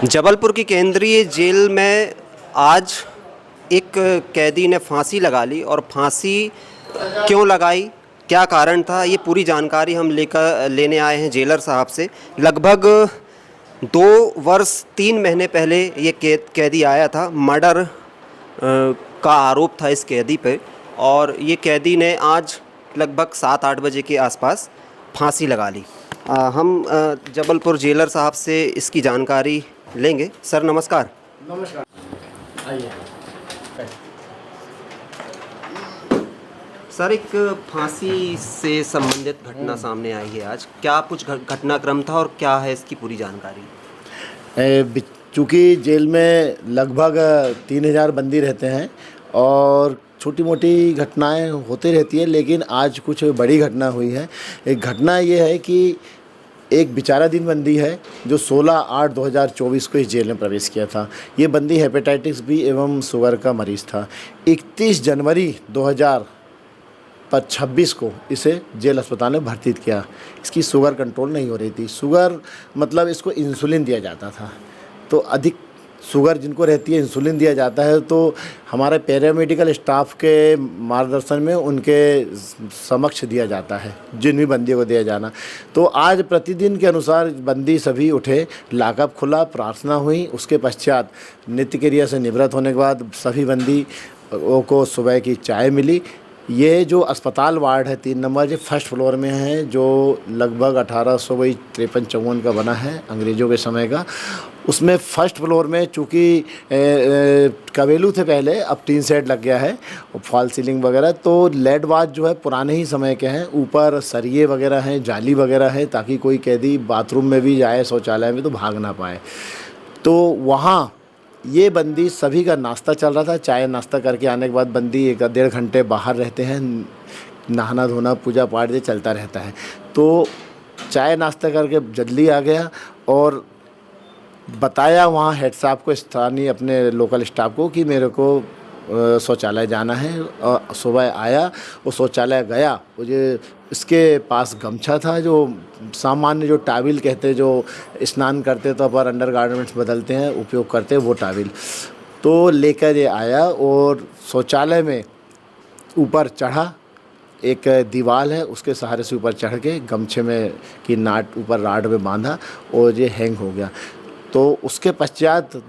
जबलपुर की केंद्रीय जेल में आज एक कैदी ने फांसी लगा ली और फांसी क्यों लगाई, क्या कारण था, ये पूरी जानकारी हम लेने आए हैं जेलर साहब से। लगभग 2 वर्ष 3 महीने पहले ये कैदी आया था। मर्डर का आरोप था इस कैदी पे और ये कैदी ने आज लगभग 7-8 बजे के आसपास फांसी लगा ली। हम जबलपुर जेलर साहब से इसकी जानकारी लेंगे। सर नमस्कार। नमस्कार, आइए। सर एक फांसी से संबंधित घटना सामने आई है आज, क्या कुछ घटनाक्रम था और क्या है इसकी पूरी जानकारी? चूँकि जेल में लगभग 3000 बंदी रहते हैं और छोटी मोटी घटनाएं होती रहती है, लेकिन आज कुछ बड़ी घटना हुई है। एक घटना ये है कि एक बेचाराधीन बंदी है जो 16/8/2024 को इस जेल में प्रवेश किया था। ये बंदी हेपेटाइटिस बी एवं शुगर का मरीज़ था। 31 जनवरी 2026 को इसे जेल अस्पताल में भर्ती किया। इसकी शुगर कंट्रोल नहीं हो रही थी। शुगर मतलब इसको इंसुलिन दिया जाता था, तो अधिक शुगर जिनको रहती है इंसुलिन दिया जाता है, तो हमारे पैरामेडिकल स्टाफ के मार्गदर्शन में उनके समक्ष दिया जाता है जिन भी बंदियों को दिया जाना। तो आज प्रतिदिन के अनुसार बंदी सभी उठे, लॉकअप खुला, प्रार्थना हुई, उसके पश्चात नित्य क्रिया से निवृत्त होने के बाद सभी बंदियों को सुबह की चाय मिली। ये जो अस्पताल वार्ड है 3 नंबर, ये फर्स्ट फ्लोर में है, जो लगभग 1853-54 का बना है अंग्रेज़ों के समय का। उसमें फर्स्ट फ्लोर में चूँकि कवेलू थे पहले, अब टीन सेट लग गया है और फॉल सीलिंग वगैरह, तो लेड वाच जो है पुराने ही समय के हैं। ऊपर सरिये वगैरह हैं, जाली वगैरह है, ताकि कोई कैदी बाथरूम में भी जाए, शौचालय में, तो भाग ना पाए। तो वहाँ ये बंदी सभी का नाश्ता चल रहा था। चाय नाश्ता करके आने के बाद बंदी 1-1.5 घंटे बाहर रहते हैं, नहाना धोना पूजा पाठ ये चलता रहता है। तो चाय नाश्ता करके जल्दी आ गया और बताया वहाँ हेड साहब को, स्थानीय अपने लोकल स्टाफ को, कि मेरे को शौचालय जाना है। और सुबह आया वो शौचालय गया, मुझे इसके पास गमछा था, जो सामान्य जो टाविल कहते हैं, जो स्नान करते तो पर अंडर गारमेंट्स बदलते हैं, उपयोग करते हैं, वो टाविल तो लेकर ये आया और शौचालय में ऊपर चढ़ा। एक दीवार है, उसके सहारे से ऊपर चढ़ के गमछे में की नाट ऊपर राड में बांधा और ये हैंग हो गया। तो उसके पश्चात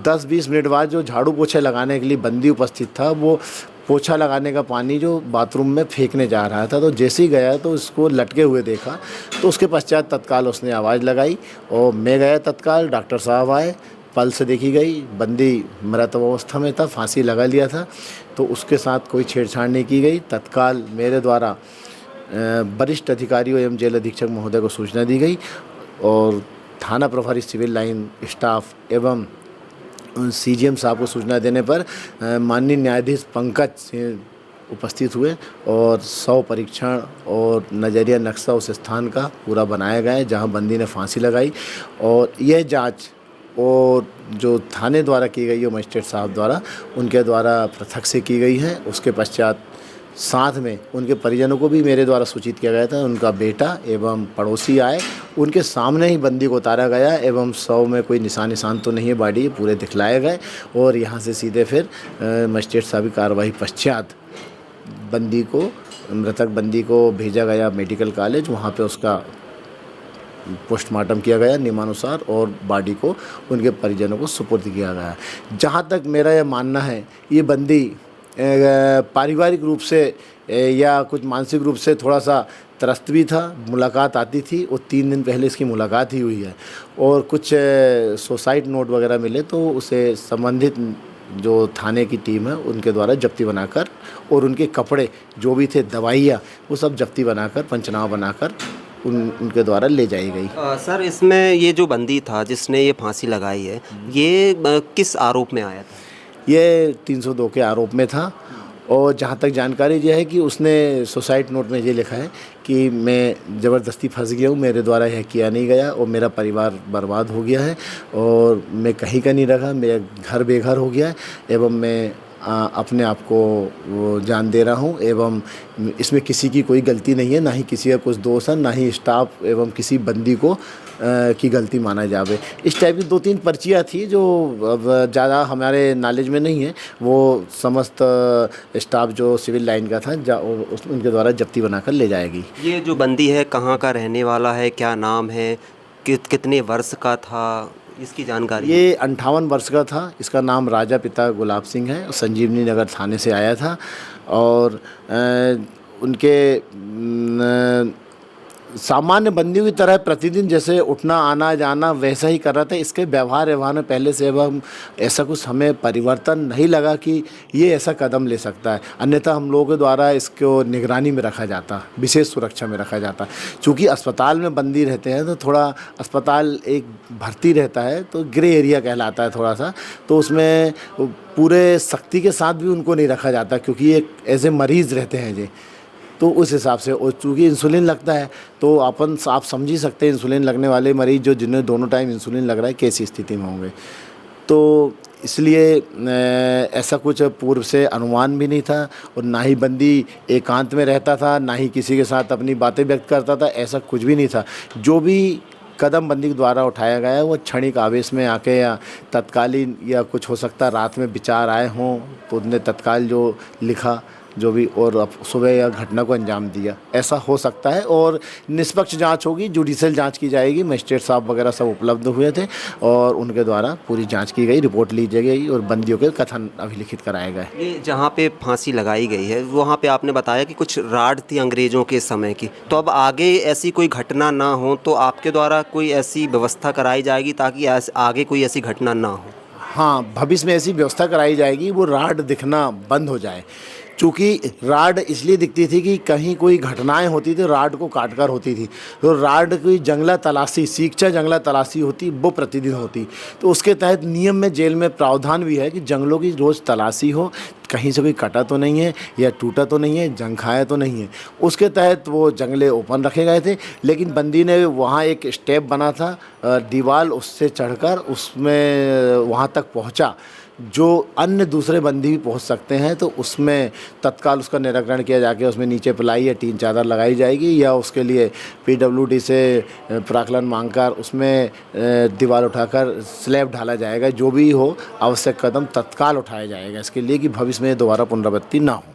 10-20 मिनट बाद जो झाड़ू पोछे लगाने के लिए बंदी उपस्थित था, वो पोछा लगाने का पानी जो बाथरूम में फेंकने जा रहा था, तो जैसे ही गया तो उसको लटके हुए देखा। तो उसके पश्चात तत्काल उसने आवाज़ लगाई और मैं गया तत्काल, डॉक्टर साहब आए, पल्स देखी गई, बंदी मृत अवस्था में था, फांसी लगा लिया था। तो उसके साथ कोई छेड़छाड़ नहीं की गई। तत्काल मेरे द्वारा वरिष्ठ अधिकारियों एवं जेल अधीक्षक महोदय को सूचना दी गई और थाना प्रभारी सिविल लाइन स्टाफ एवं सीजीएम साहब को सूचना देने पर माननीय न्यायाधीश पंकज सिंह उपस्थित हुए और 100 परीक्षण और नज़रिया नक्शा उस स्थान का पूरा बनाया गया है जहां बंदी ने फांसी लगाई। और यह जांच और जो थाने द्वारा की गई है मजिस्ट्रेट साहब द्वारा, उनके द्वारा पृथक से की गई है। उसके पश्चात साथ में उनके परिजनों को भी मेरे द्वारा सूचित किया गया था। उनका बेटा एवं पड़ोसी आए, उनके सामने ही बंदी को उतारा गया एवं 100 में कोई निशान तो नहीं है, बॉडी पूरे दिखलाए गए और यहाँ से सीधे फिर मजिस्ट्रेट साहब की कार्रवाई पश्चात बंदी को, मृतक बंदी को भेजा गया मेडिकल कॉलेज। वहाँ पे उसका पोस्टमार्टम किया गया नियमानुसार और बॉडी को उनके परिजनों को सुपुर्द किया गया। जहाँ तक मेरा यह मानना है, ये बंदी पारिवारिक रूप से या कुछ मानसिक रूप से थोड़ा सा त्रस्त भी था। मुलाकात आती थी और 3 दिन पहले इसकी मुलाकात ही हुई है और कुछ सुसाइड नोट वगैरह मिले, तो उसे संबंधित जो थाने की टीम है उनके द्वारा जब्ती बनाकर और उनके कपड़े जो भी थे, दवाइयाँ, वो सब जब्ती बनाकर, पंचनामा बनाकर उनके द्वारा ले जाई गई। सर इसमें ये जो बंदी था जिसने ये फांसी लगाई है, ये किस आरोप में आया था? ये 302 के आरोप में था और जहाँ तक जानकारी ये है कि उसने सुसाइड नोट में ये लिखा है कि मैं ज़बरदस्ती फंस गया हूँ, मेरे द्वारा यह किया नहीं गया और मेरा परिवार बर्बाद हो गया है और मैं कहीं का नहीं रहा, मेरा घर बेघर हो गया है एवं मैं अपने आप को वो जान दे रहा हूँ एवं इसमें किसी की कोई गलती नहीं है, ना ही किसी का कुछ दोष है, ना ही स्टाफ एवं किसी बंदी को की गलती माना जावे। इस टाइप की 2-3 पर्चियाँ थी जो अब ज़्यादा हमारे नॉलेज में नहीं है, वो समस्त स्टाफ जो सिविल लाइन का था उनके द्वारा जब्ती बनाकर ले जाएगी। ये जो बंदी है कहाँ का रहने वाला है, क्या नाम है, कितने वर्ष का था, इसकी जानकारी? ये 58 वर्ष का था। इसका नाम राजा पिता गुलाब सिंह है। संजीवनी नगर थाने से आया था और उनके सामान्य बंदियों की तरह प्रतिदिन जैसे उठना आना जाना वैसा ही कर रहा था। इसके व्यवहार में पहले से अब हम ऐसा कुछ हमें परिवर्तन नहीं लगा कि ये ऐसा कदम ले सकता है। अन्यथा हम लोगों के द्वारा इसको निगरानी में रखा जाता, विशेष सुरक्षा में रखा जाता। चूँकि अस्पताल में बंदी रहते हैं तो थोड़ा अस्पताल एक भर्ती रहता है तो ग्रे एरिया कहलाता है थोड़ा सा, तो उसमें पूरे सख्ती के साथ भी उनको नहीं रखा जाता क्योंकि एक एज ए मरीज़ रहते हैं जी। तो उस हिसाब से, और चूँकि इंसुलिन लगता है तो आप समझ ही सकते हैं इंसुलिन लगने वाले मरीज़ जो जिन्हें दोनों टाइम इंसुलिन लग रहा है कैसी स्थिति में होंगे। तो इसलिए ऐसा कुछ पूर्व से अनुमान भी नहीं था और ना ही बंदी एकांत में रहता था, ना ही किसी के साथ अपनी बातें व्यक्त करता था, ऐसा कुछ भी नहीं था। जो भी कदम बंदी के द्वारा उठाया गया है वो क्षणिक आवेश में आके या तत्कालीन, या कुछ हो सकता है रात में विचार आए हों तो उनने तत्काल जो लिखा जो भी और अब सुबह या घटना को अंजाम दिया, ऐसा हो सकता है। और निष्पक्ष जांच होगी, जुडिशियल जांच की जाएगी। मजिस्ट्रेट साहब वगैरह सब उपलब्ध हुए थे और उनके द्वारा पूरी जांच की गई, रिपोर्ट ली गई और बंदियों के कथन अभिलिखित कराए गए। ये जहाँ पे फांसी लगाई गई है वहाँ पे आपने बताया कि कुछ राड थी अंग्रेज़ों के समय की, तो अब आगे ऐसी कोई घटना ना हो तो आपके द्वारा कोई ऐसी व्यवस्था कराई जाएगी ताकि आगे कोई ऐसी घटना ना हो? हाँ, भविष्य में ऐसी व्यवस्था कराई जाएगी, वो राड दिखना बंद हो जाए। चूँकि राड इसलिए दिखती थी कि कहीं कोई घटनाएं होती थी राड को काटकर होती थी, तो राड की जंगला तलाशी, सीखचा जंगला तलाशी होती, वो प्रतिदिन होती। तो उसके तहत नियम में जेल में प्रावधान भी है कि जंगलों की रोज़ तलाशी हो, कहीं से कोई कटा तो नहीं है या टूटा तो नहीं है, जंग खाया तो नहीं है। उसके तहत वो जंगले ओपन रखे गए थे। लेकिन बंदी ने वहाँ एक स्टेप बना था, दीवार, उससे चढ़कर उसमें वहाँ तक पहुँचा जो अन्य दूसरे बंदी भी पहुंच सकते हैं, तो उसमें तत्काल उसका निराकरण किया जाके उसमें नीचे प्लाई या टीन चादर लगाई जाएगी या उसके लिए पीडब्ल्यूडी से प्राक्कलन मांगकर उसमें दीवार उठाकर स्लैब ढाला जाएगा। जो भी हो आवश्यक कदम तत्काल उठाया जाएगा इसके लिए कि भविष्य में दोबारा पुनरावृत्ति ना हो।